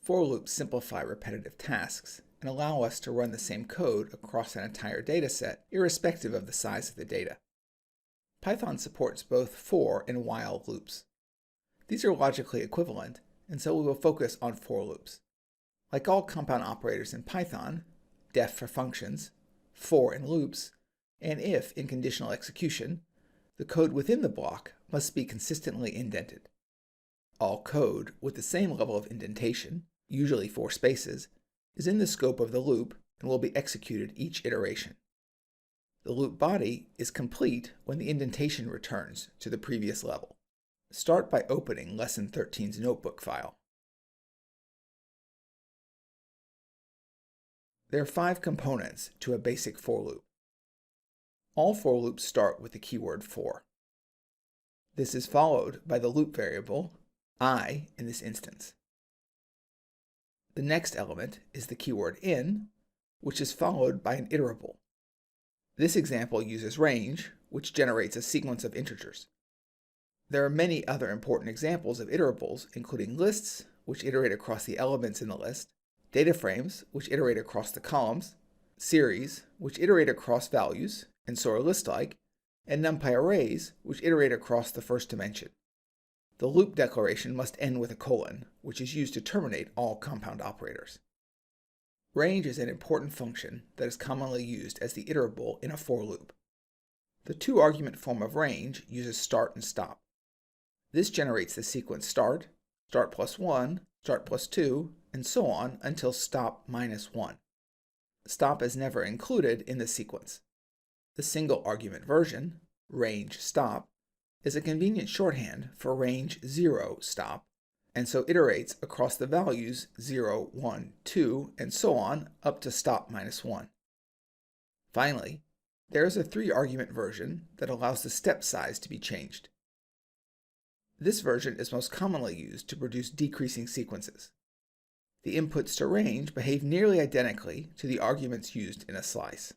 For loops simplify repetitive tasks and allow us to run the same code across an entire dataset, irrespective of the size of the data. Python supports both for and while loops. These are logically equivalent, and so we will focus on for loops. Like all compound operators in Python, def for functions, for in loops, and if in conditional execution, the code within the block must be consistently indented. All code with the same level of indentation, usually 4 spaces, is in the scope of the loop and will be executed each iteration. The loop body is complete when the indentation returns to the previous level. Start by opening Lesson 13's notebook file. There are 5 components to a basic for loop. All for loops start with the keyword for. This is followed by the loop variable, I in this instance. The next element is the keyword in, which is followed by an iterable. This example uses range, which generates a sequence of integers. There are many other important examples of iterables, including lists, which iterate across the elements in the list, data frames, which iterate across the columns, series, which iterate across values, and so are list-like, and NumPy arrays, which iterate across the first dimension. The loop declaration must end with a colon, which is used to terminate all compound operators. Range is an important function that is commonly used as the iterable in a for loop. The 2-argument form of range uses start and stop. This generates the sequence start, start plus 1, start plus 2, and so on until stop minus 1. Stop is never included in the sequence. The single argument version, range stop, is a convenient shorthand for range 0 stop, and so iterates across the values 0, 1, 2, and so on up to stop minus 1. Finally, there is a 3-argument version that allows the step size to be changed. This version is most commonly used to produce decreasing sequences. The inputs to range behave nearly identically to the arguments used in a slice.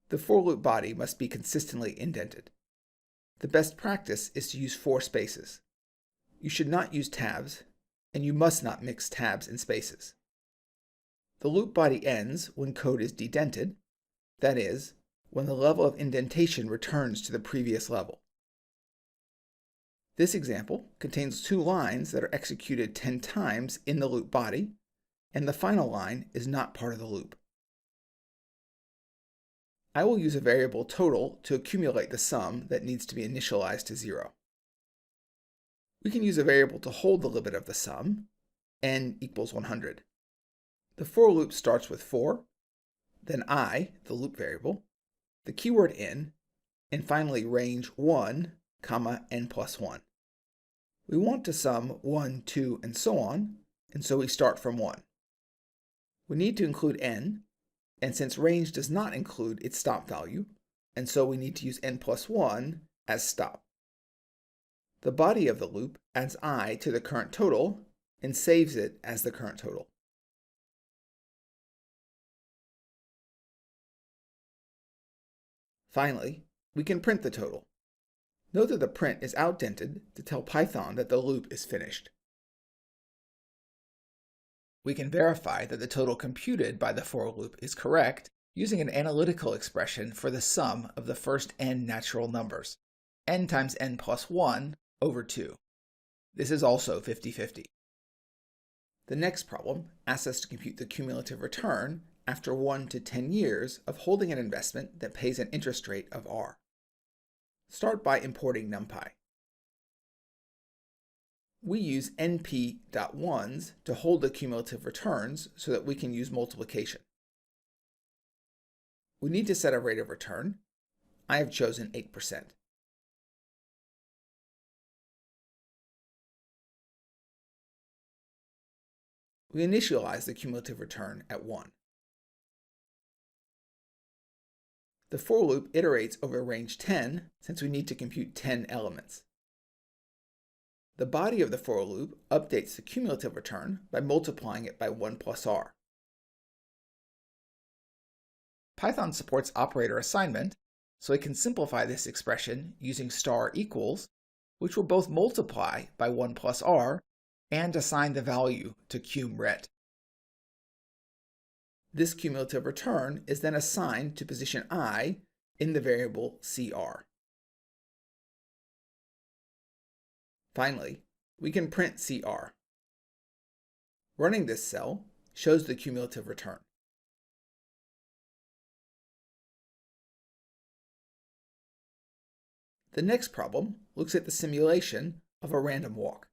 The for loop body must be consistently indented. The best practice is to use 4 spaces. You should not use tabs, and you must not mix tabs and spaces. The loop body ends when code is dedented, that is, when the level of indentation returns to the previous level. This example contains 2 lines that are executed 10 times in the loop body, and the final line is not part of the loop. I will use a variable total to accumulate the sum that needs to be initialized to 0. We can use a variable to hold the limit of the sum, n equals 100. The for loop starts with for, then I, the loop variable, the keyword in, and finally range 1, n plus 1. We want to sum 1, 2, and so on, and so we start from 1. We need to include n, and since range does not include its stop value, and so we need to use n plus 1 as stop. The body of the loop adds I to the current total and saves it as the current total. Finally, we can print the total. Note that the print is outdented to tell Python that the loop is finished. We can verify that the total computed by the for loop is correct using an analytical expression for the sum of the first n natural numbers, n times n plus 1 over 2. This is also 50-50. The next problem asks us to compute the cumulative return after 1 to 10 years of holding an investment that pays an interest rate of R. Start by importing NumPy. We use np.ones to hold the cumulative returns so that we can use multiplication. We need to set a rate of return. I have chosen 8%. We initialize the cumulative return at 1. The for loop iterates over range 10 since we need to compute 10 elements. The body of the for loop updates the cumulative return by multiplying it by 1 plus r. Python supports operator assignment, so it can simplify this expression using star equals, which will both multiply by 1 plus r and assign the value to cum_ret. This cumulative return is then assigned to position I in the variable cr. Finally, we can print cr. Running this cell shows the cumulative return. The next problem looks at the simulation of a random walk.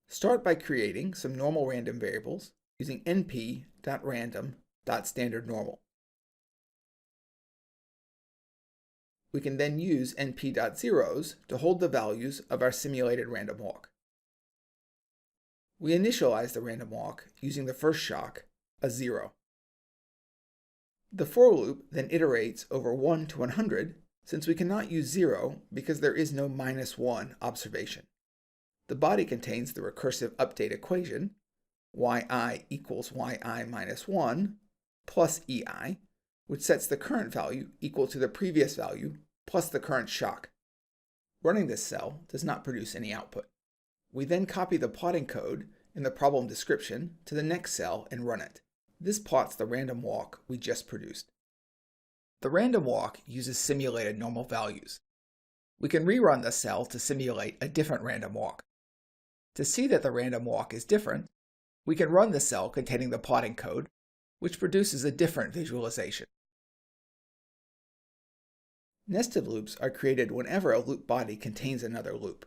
Start by creating some normal random variables using np.random.standardNormal. We can then use np.zeros to hold the values of our simulated random walk. We initialize the random walk using the first shock, a 0. The for loop then iterates over 1 to 100 since we cannot use 0 because there is no -1 observation. The body contains the recursive update equation, yi equals yi minus 1 plus ei, which sets the current value equal to the previous value plus the current shock. Running this cell does not produce any output. We then copy the plotting code in the problem description to the next cell and run it. This plots the random walk we just produced. The random walk uses simulated normal values. We can rerun the cell to simulate a different random walk. To see that the random walk is different, we can run the cell containing the plotting code, which produces a different visualization. Nested loops are created whenever a loop body contains another loop.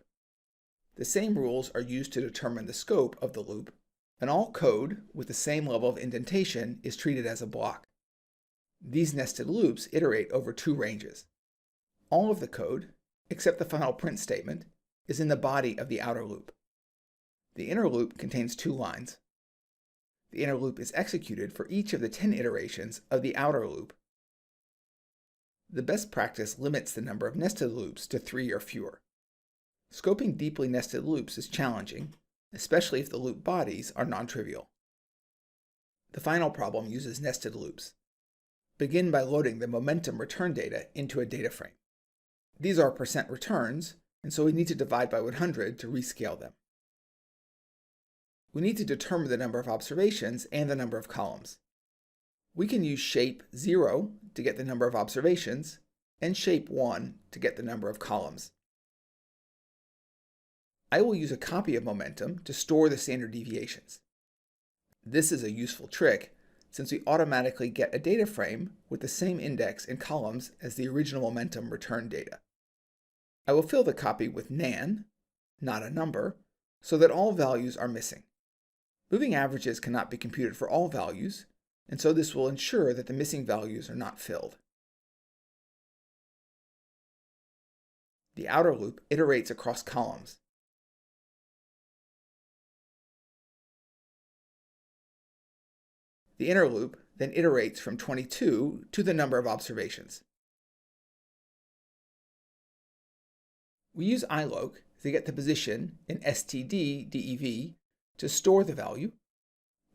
The same rules are used to determine the scope of the loop, and all code with the same level of indentation is treated as a block. These nested loops iterate over 2 ranges. All of the code, except the final print statement, is in the body of the outer loop. The inner loop contains 2 lines. The inner loop is executed for each of the 10 iterations of the outer loop. The best practice limits the number of nested loops to 3 or fewer. Scoping deeply nested loops is challenging, especially if the loop bodies are non-trivial. The final problem uses nested loops. Begin by loading the momentum return data into a data frame. These are percent returns, and so we need to divide by 100 to rescale them. We need to determine the number of observations and the number of columns. We can use shape 0 to get the number of observations, and shape 1 to get the number of columns. I will use a copy of momentum to store the standard deviations. This is a useful trick since we automatically get a data frame with the same index and columns as the original momentum return data. I will fill the copy with nan, not a number, so that all values are missing. Moving averages cannot be computed for all values, and so this will ensure that the missing values are not filled. The outer loop iterates across columns. The inner loop then iterates from 22 to the number of observations. We use iloc to get the position in std.dev to store the value,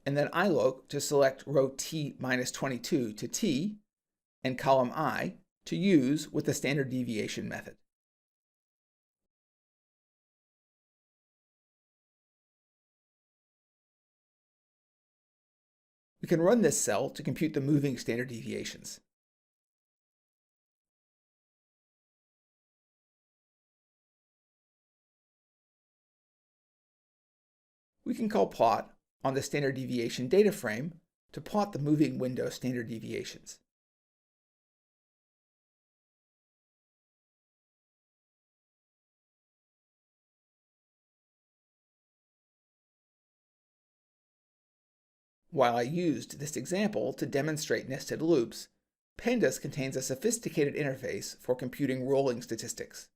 and then iloc to select row t minus 22 to t, and column I to use with the standard deviation method. We can run this cell to compute the moving standard deviations. We can call plot on the standard deviation data frame to plot the moving window standard deviations. While I used this example to demonstrate nested loops, Pandas contains a sophisticated interface for computing rolling statistics.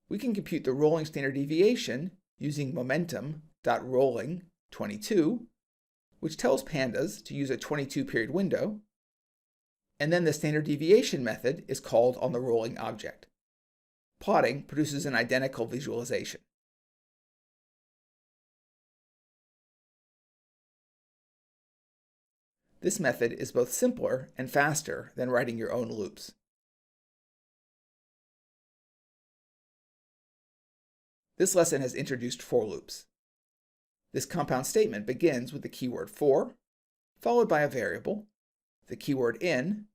We can compute the rolling standard deviation using momentum.rolling22, which tells Pandas to use a 22-period window, and then the standard deviation method is called on the rolling object. Plotting produces an identical visualization. This method is both simpler and faster than writing your own loops. This lesson has introduced for loops. This compound statement begins with the keyword for, followed by a variable, the keyword in,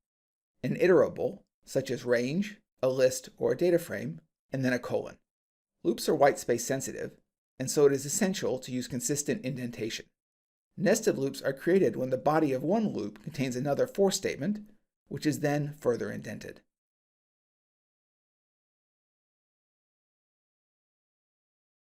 an iterable, such as range, a list, or a data frame, and then a colon. Loops are whitespace sensitive, and so it is essential to use consistent indentation. Nested loops are created when the body of one loop contains another for statement, which is then further indented.